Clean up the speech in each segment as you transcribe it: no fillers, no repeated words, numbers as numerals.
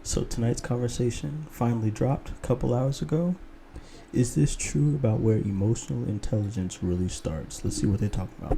So tonight's conversation finally dropped a couple hours ago. Is this true about where emotional intelligence really starts? Let's see what they're talking about.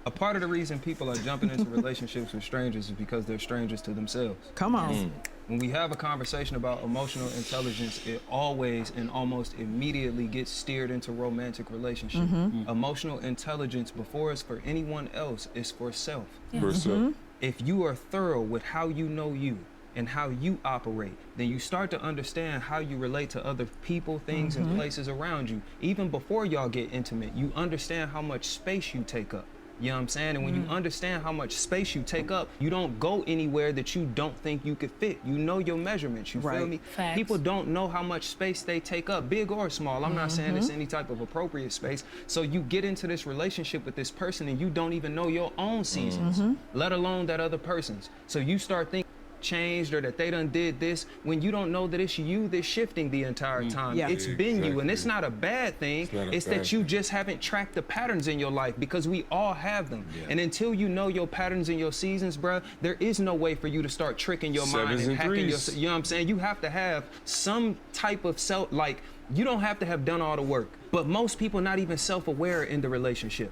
A part of the reason people are jumping into relationships with strangers is because they're strangers to themselves. Come on. When we have a conversation about emotional intelligence, it always and almost immediately gets steered into romantic relationship. Emotional intelligence, before it's for anyone else, is for self. For self. If you are thorough with how you know you and how you operate, then you start to understand how you relate to other people, things, and places around you. Even before y'all get intimate, you understand how much space you take up. You know what I'm saying? And when you understand how much space you take up, you don't go anywhere that you don't think you could fit. You know your measurements, you feel me? Facts. People don't know how much space they take up, big or small. I'm not saying it's any type of appropriate space. So you get into this relationship with this person and you don't even know your own seasons, let alone that other person's. So you start thinking changed or that they done did this when you don't know that it's you that's shifting the entire time. Yeah. It's been you, and it's Exactly. not a bad thing. not a It's bad that you thing. just haven't tracked the patterns in your life, because we all have them. And until you know your patterns and your seasons, bruh, there is no way for you to start tricking your mind Sevens and and hacking your, threes. you know what I'm saying? You have to have some type of self, like, you don't have to have done all the work, but most people not even self-aware in the relationship.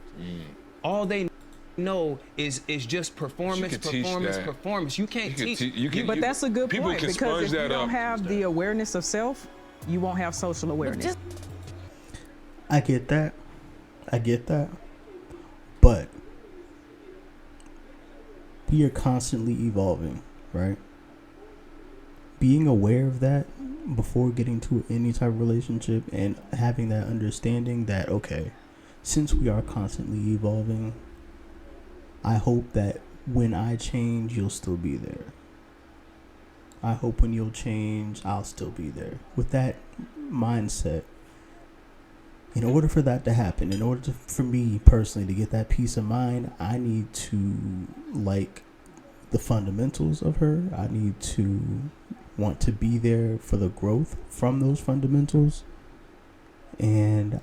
All they know is just performance, You can teach performance, that. performance. You can't teach. But that's a good people point, can because if sponge you that don't up. have the awareness of self, you won't have social awareness. Just I get that. I get that. But we are constantly evolving, right? Being aware of that before getting to any type of relationship and having that understanding that, okay, since we are constantly evolving, I hope that when I change, you'll still be there. I hope when you'll change, I'll still be there. With that mindset, in order for that to happen, in order for me personally to get that peace of mind, I need to like the fundamentals of her. I need to want to be there for the growth from those fundamentals. And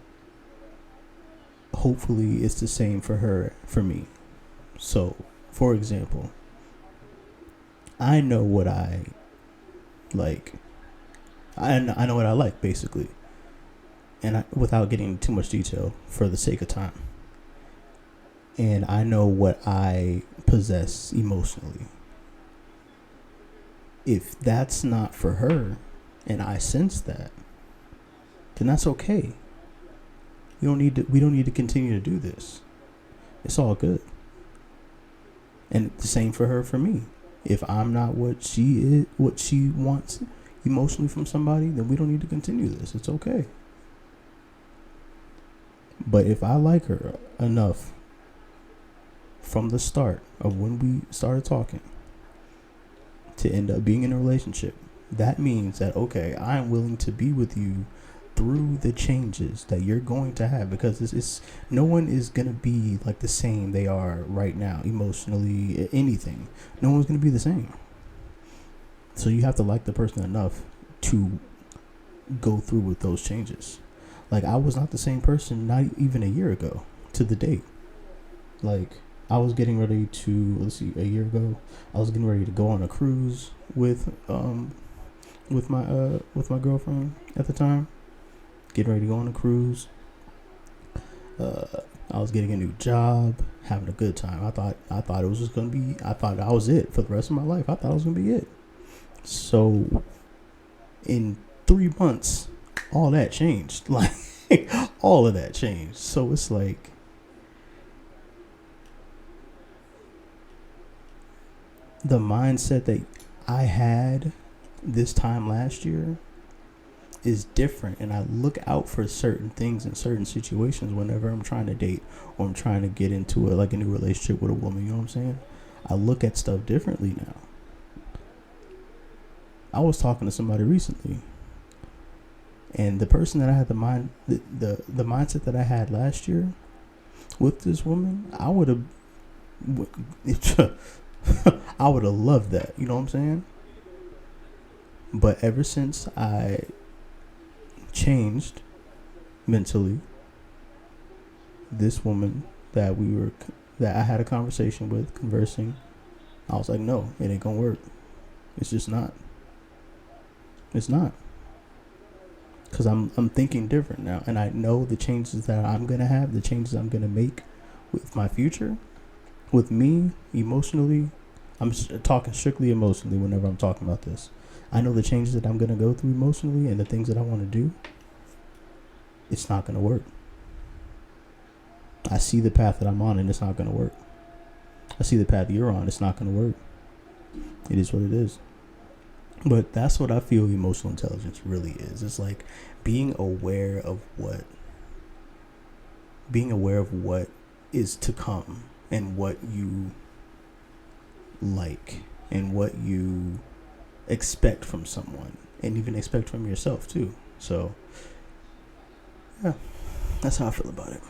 hopefully it's the same for her, for me. So, for example, I know what I like. I know what I like, basically. And without getting into too much detail for the sake of time. And I know what I possess emotionally. If that's not for her, and I sense that, then that's okay. We don't need to continue to do this. It's all good. And the same for her, for me. If I'm not what she wants emotionally from somebody, then we don't need to continue this. It's okay. But if I like her enough from the start of when we started talking to end up being in a relationship, that means that, okay, I'm willing to be with you through the changes that you're going to have, because it's no one is going to be like the same they are right now, emotionally, anything. No one's going to be the same. So you have to like the person enough to go through with those changes. Like, I was not the same person not even a year ago to the date. Like, I was getting ready to, a year ago, I was getting ready to go on a cruise with my girlfriend at the time. Getting ready to go on a cruise. I was getting a new job, having a good time. I thought it was just gonna be. I thought I was it for the rest of my life. I thought it was gonna be it. So, in 3 months, all that changed. Like, all of that changed. So it's like, the mindset that I had this time last year is different, and I look out for certain things in certain situations whenever I'm trying to date or I'm trying to get into a new relationship with a woman. You know what I'm saying? I look at stuff differently now. I was talking to somebody recently, and the person that I had the mindset that I had last year with this woman, I would have I would have loved that. You know what I'm saying? But ever since I changed mentally, this woman that I had a conversation with, conversing, I was like, no, it ain't gonna work. It's just not. It's not. Because I'm thinking different now, and I know the changes that I'm gonna have, the changes I'm gonna make with my future, with me emotionally. I'm talking strictly emotionally whenever I'm talking about this. I know the changes that I'm gonna go through emotionally and the things that I want to do. It's not gonna work. I see the path that I'm on, and it's not gonna work. I see the path you're on. It's not gonna work. It is what it is. But that's what I feel emotional intelligence really is. It's like being aware of what is to come, and what you like, and what you expect from someone, and even expect from yourself too. So yeah, that's how I feel about it.